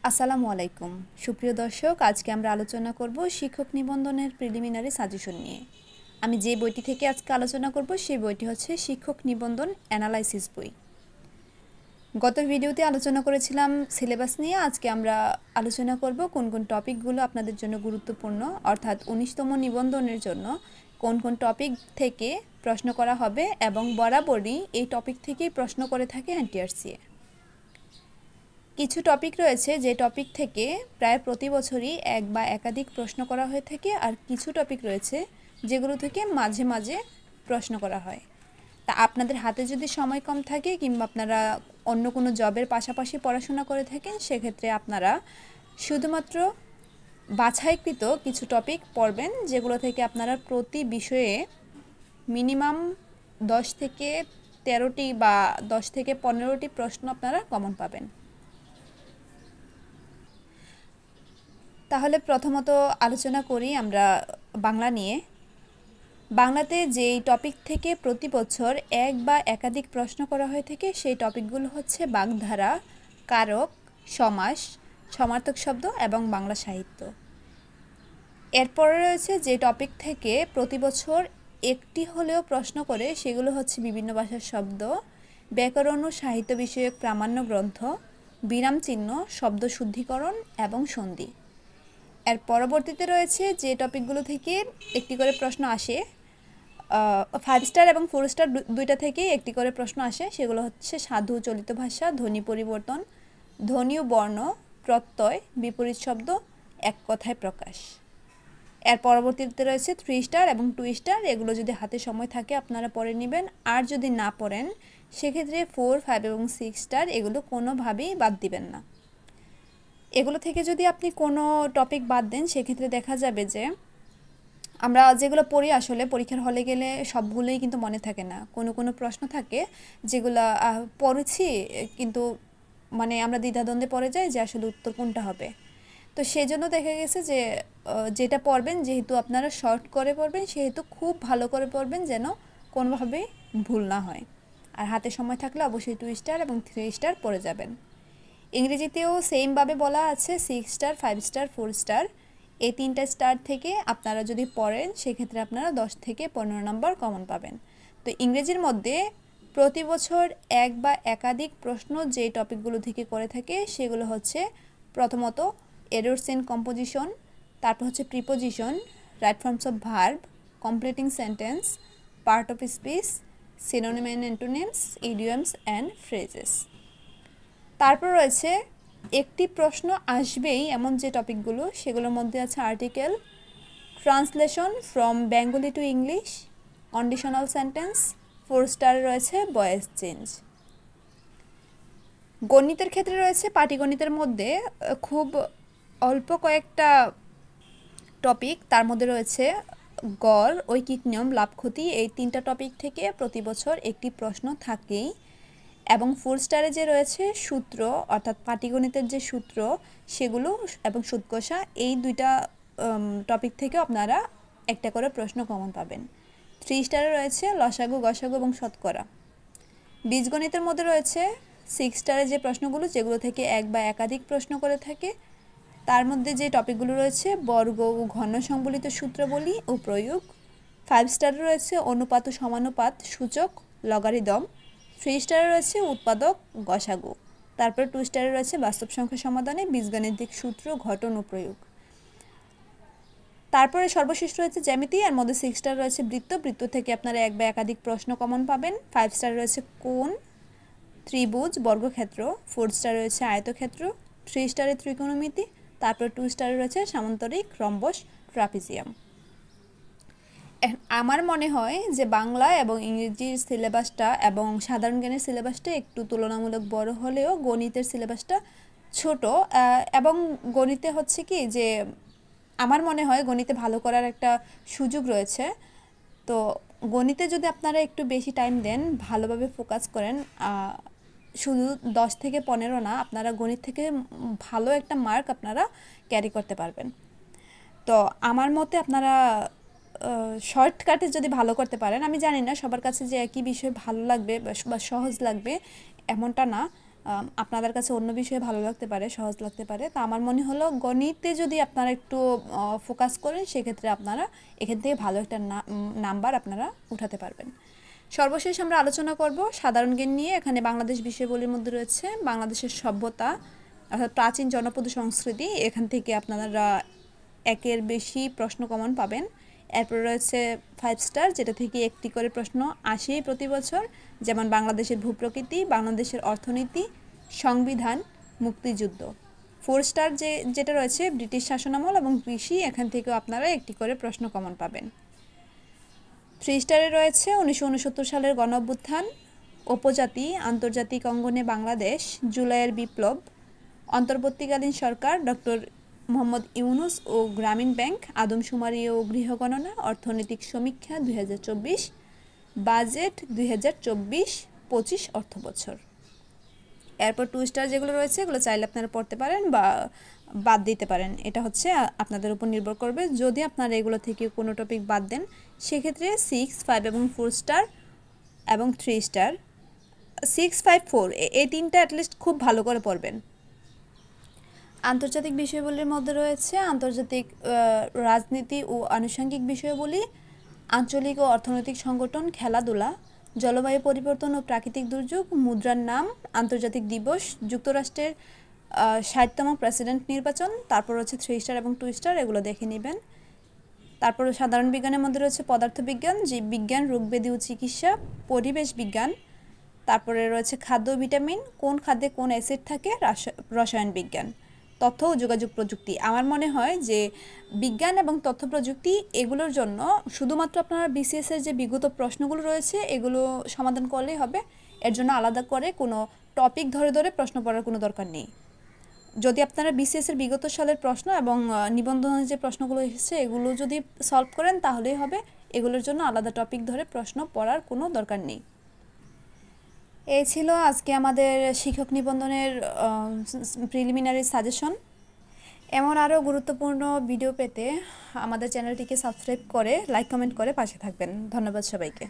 আসসালামু আলাইকুম সুপ্রিয় দর্শক, আজকে আমরা আলোচনা করব শিক্ষক নিবন্ধনের প্রিলিমিনারি সাজেশন নিয়ে। আমি যে বইটি থেকে আজকে আলোচনা করব সেই বইটি হচ্ছে শিক্ষক নিবন্ধন অ্যানালাইসিস বই। গত ভিডিওতে আলোচনা করেছিলাম সিলেবাস নিয়ে। আজকে আমরা আলোচনা করব কোন কোন টপিকগুলো আপনাদের জন্য গুরুত্বপূর্ণ, অর্থাৎ 19তম নিবন্ধনের জন্য কোন কোন টপিক থেকে প্রশ্ন করা হবে এবং বরাবরই এই টপিক থেকেই প্রশ্ন করে থাকে এনটিআরসি। কিছু টপিক রয়েছে যে টপিক থেকে প্রায় প্রতি বছরই এক বা একাধিক প্রশ্ন করা হয়ে থাকে, আর কিছু টপিক রয়েছে যেগুলো থেকে মাঝে মাঝে প্রশ্ন করা হয়। তা আপনাদের হাতে যদি সময় কম থাকে কিংবা আপনারা অন্য কোনো জবের পাশাপাশি পড়াশোনা করে থাকেন, সেক্ষেত্রে আপনারা শুধুমাত্র বাছাইকৃত কিছু টপিক পড়বেন, যেগুলো থেকে আপনারা প্রতি বিষয়ে মিনিমাম 10 থেকে 13টি বা 10 থেকে 15টি প্রশ্ন আপনারা কমন পাবেন। তাহলে প্রথমত আলোচনা করি আমরা বাংলা নিয়ে। বাংলাতে যেই টপিক থেকে প্রতি বছর এক বা একাধিক প্রশ্ন করা হয়ে থাকে সেই টপিকগুলো হচ্ছে বাগধারা, কারক, সমাস, সমার্থক শব্দ এবং বাংলা সাহিত্য। এরপরে রয়েছে যে টপিক থেকে প্রতি বছর একটি হলেও প্রশ্ন করে, সেগুলো হচ্ছে বিভিন্ন ভাষার শব্দ, ব্যাকরণ ও সাহিত্য বিষয়ক প্রামাণ্য গ্রন্থ, বিরাম চিহ্ন, শব্দ শুদ্ধিকরণ এবং সন্ধি। এর পরবর্তীতে রয়েছে যে টপিকগুলো থেকে একটি করে প্রশ্ন আসে, 5 স্টার এবং 4 স্টার দুইটা থেকেই একটি করে প্রশ্ন আসে। সেগুলো হচ্ছে সাধু, চলিত ভাষা, ধ্বনি পরিবর্তন, ধ্বনি ও বর্ণ, প্রত্যয়, বিপরীত শব্দ, এক কথায় প্রকাশ। এর পরবর্তীতে রয়েছে 3 স্টার এবং 2 স্টার। এগুলো যদি হাতে সময় থাকে আপনারা পড়ে নেবেন, আর যদি না পড়েন সেক্ষেত্রে 4, 5 এবং 6 স্টার এগুলো কোনোভাবেই বাদ দিবেন না। এগুলো থেকে যদি আপনি কোনো টপিক বাদ দেন সেক্ষেত্রে দেখা যাবে যে আমরা যেগুলো পড়ি আসলে পরীক্ষার হলে গেলে সবগুলোই কিন্তু মনে থাকে না। কোনো প্রশ্ন থাকে যেগুলো পড়েছি কিন্তু মানে আমরা দ্বিধাদ্বন্দ্বে পড়ে যাই যে আসলে উত্তর কোনটা হবে। তো সেজন্য দেখা গেছে যে যেটা পড়বেন, যেহেতু আপনারা শর্ট করে পড়বেন সেহেতু খুব ভালো করে পড়বেন যেন কোনোভাবেই ভুল না হয়। আর হাতে সময় থাকলে অবশ্যই 2 স্টার এবং 3 স্টার পড়ে যাবেন। ইংরেজিতেও সেমভাবে বলা আছে 6 স্টার, 5 স্টার, 4 স্টার। এই 3টা স্টার থেকে আপনারা যদি পড়েন সেক্ষেত্রে আপনারা 10 থেকে 15 নম্বর কমন পাবেন। তো ইংরেজির মধ্যে প্রতি বছর এক বা একাধিক প্রশ্ন যে টপিকগুলো থেকে করে থাকে সেগুলো হচ্ছে প্রথমত এরর্স ইন কম্পোজিশন, তারপর হচ্ছে preposition, right forms of verb, completing sentence, part of speech, synonym and antonyms, idioms and phrases. তারপর রয়েছে একটি প্রশ্ন আসবেই এমন যে টপিকগুলো, সেগুলোর মধ্যে আছে article, translation from Bengali to English, conditional sentence, 4 স্টারে রয়েছে ভয়েস চেঞ্জ। গণিতের ক্ষেত্রে রয়েছে পাটিগণিতের মধ্যে খুব অল্প কয়েকটা টপিক, তার মধ্যে রয়েছে গড়, ঐকিক নিয়ম, লাভ ক্ষতি। এই 3টা টপিক থেকে প্রতি বছর একটি প্রশ্ন থাকেই। এবং 4 স্টারে যে রয়েছে সূত্র, অর্থাৎ পাটিগণিতের যে সূত্র সেগুলো এবং সুদ কষা, এই 2টা টপিক থেকে আপনারা একটা করে প্রশ্ন কমন পাবেন। 3 স্টারে রয়েছে লসাগু, গসাগু এবং শতকরা। বীজগণিতের মধ্যে রয়েছে 6 স্টারে যে প্রশ্নগুলো, যেগুলো থেকে এক বা একাধিক প্রশ্ন করে থাকে। তার মধ্যে যে টপিকগুলো রয়েছে বর্গ ও ঘন সংবলিত সূত্রাবলী ও প্রয়োগ। 5 স্টারে রয়েছে অনুপাত ও সমানুপাত, সূচক, লগারিদম। 3 স্টারে রয়েছে উৎপাদক, গসাগু। তারপরে 2 স্টারে রয়েছে বাস্তব সংখ্যা সমাধানে বীজগাণিতিক সূত্র, ঘটন ও প্রয়োগ। তারপরে সর্বশেষ রয়েছে জ্যামিতি। এর মধ্যে 6 স্টার রয়েছে বৃত্ত, বৃত্ত থেকে আপনারা এক বা একাধিক প্রশ্ন কমন পাবেন। 5 স্টার রয়েছে কোণ, ত্রিভুজ, বর্গক্ষেত্র। 4 স্টার রয়েছে আয়তক্ষেত্র। 3 স্টারে ত্রিকোণমিতি। তারপর 2 স্টারে রয়েছে সামান্তরিক, রম্বস, ট্রাপিজিয়াম। আমার মনে হয় যে বাংলা এবং ইংরেজির সিলেবাসটা এবং সাধারণ জ্ঞানের সিলেবাসটা একটু তুলনামূলক বড় হলেও গণিতের সিলেবাসটা ছোট। এবং গণিতে হচ্ছে কি যে আমার মনে হয় গণিতে ভালো করার একটা সুযোগ রয়েছে। তো গণিতে যদি আপনারা একটু বেশি টাইম দেন, ভালোভাবে ফোকাস করেন, শুধু 10 থেকে 15 না, আপনারা গণিত থেকে ভালো একটা মার্ক আপনারা ক্যারি করতে পারবেন। তো আমার মতে আপনারা শর্টকাটে যদি ভালো করতে পারেন, আমি জানি না সবার কাছে যে একই বিষয় ভালো লাগবে বা সহজ লাগবে এমনটা না। আপনাদের কাছে অন্য বিষয়ে ভালো লাগতে পারে, সহজ লাগতে পারে। তো আমার মনে হলো গণিতে যদি আপনারা একটু ফোকাস করেন সেক্ষেত্রে আপনারা এখান থেকে ভালো একটা নাম্বার আপনারা উঠাতে পারবেন। সর্বশেষ আমরা আলোচনা করব সাধারণ জ্ঞান নিয়ে। এখানে বাংলাদেশ বিষয়াবলীর মধ্যে রয়েছে বাংলাদেশের সভ্যতা অর্থাৎ প্রাচীন জনপদ সংস্কৃতি। এখান থেকে আপনারা একের বেশি প্রশ্ন কমন পাবেন। এরপর রয়েছে 5 স্টার, যেটা থেকে একটি করে প্রশ্ন আসেই প্রতি বছর, যেমন বাংলাদেশের ভূপ্রকৃতি, বাংলাদেশের অর্থনীতি, সংবিধান, মুক্তিযুদ্ধ। 4 স্টার যেটা রয়েছে ব্রিটিশ শাসনামল এবং কৃষি। এখান থেকেও আপনারা একটি করে প্রশ্ন কমন পাবেন। 3 স্টারে রয়েছে 1969 সালের গণঅভ্যুত্থান, উপজাতি, আন্তর্জাতিক অঙ্গনে বাংলাদেশ, জুলাইয়ের বিপ্লব, অন্তর্বর্তীকালীন সরকার, ডক্টর মোহাম্মদ ইউনূস ও গ্রামীণ ব্যাংক, আদমশুমারি ও গৃহগণনা, অর্থনৈতিক সমীক্ষা 2024, বাজেট 2024-25 অর্থবছর। এরপর 2 স্টার যেগুলো রয়েছে এগুলো চাইলে আপনারা পড়তে পারেন বা বাদ দিতে পারেন। এটা হচ্ছে আপনাদের উপর নির্ভর করবে। যদি আপনারা এগুলো থেকে কোনো টপিক বাদ দেন সেক্ষেত্রে 6, 5 এবং 4 স্টার এবং 3 স্টার, 6, 5, 4 এই তিনটা অ্যাটলিস্ট খুব ভালো করে পড়বেন। আন্তর্জাতিক বিষয়গুলির মধ্যে রয়েছে আন্তর্জাতিক রাজনীতি ও আনুষঙ্গিক বিষয়গুলি, আঞ্চলিক ও অর্থনৈতিক সংগঠন, খেলাধুলা, জলবায়ু পরিবর্তন ও প্রাকৃতিক দুর্যোগ, মুদ্রার নাম, আন্তর্জাতিক দিবস, যুক্তরাষ্ট্রের 60তম প্রেসিডেন্ট নির্বাচন। তারপর হচ্ছে 3 স্টার এবং 2 স্টার, এগুলো দেখে নেবেন। তারপর সাধারণ বিজ্ঞানের মধ্যে রয়েছে পদার্থবিজ্ঞান, জীববিজ্ঞান, রোগব্যাধি ও চিকিৎসা, পরিবেশ বিজ্ঞান। তারপরে রয়েছে খাদ্য ও ভিটামিন, কোন খাদ্যে কোন অ্যাসিড থাকে, রসায়ন বিজ্ঞান, তথ্য ও যোগাযোগ প্রযুক্তি। আমার মনে হয় যে বিজ্ঞান এবং তথ্য প্রযুক্তি এগুলোর জন্য শুধুমাত্র আপনারা বিসিএসের যে বিগত প্রশ্নগুলো রয়েছে এগুলো সমাধান করলেই হবে। এর জন্য আলাদা করে কোনো টপিক ধরে ধরে প্রশ্ন পড়ার কোনো দরকার নেই। যদি আপনারা বিসিএসের বিগত সালের প্রশ্ন এবং নিবন্ধনের যে প্রশ্নগুলো এসেছে এগুলো যদি সলভ করেন তাহলেই হবে। এগুলোর জন্য আলাদা টপিক ধরে প্রশ্ন পড়ার কোনো দরকার নেই। এই ছিল আজকে আমাদের শিক্ষক নিবন্ধনের প্রিলিমিনারি সাজেশন। এমন আরও গুরুত্বপূর্ণ ভিডিও পেতে আমাদের চ্যানেলটিকে সাবস্ক্রাইব করে লাইক কমেন্ট করে পাশে থাকবেন। ধন্যবাদ সবাইকে।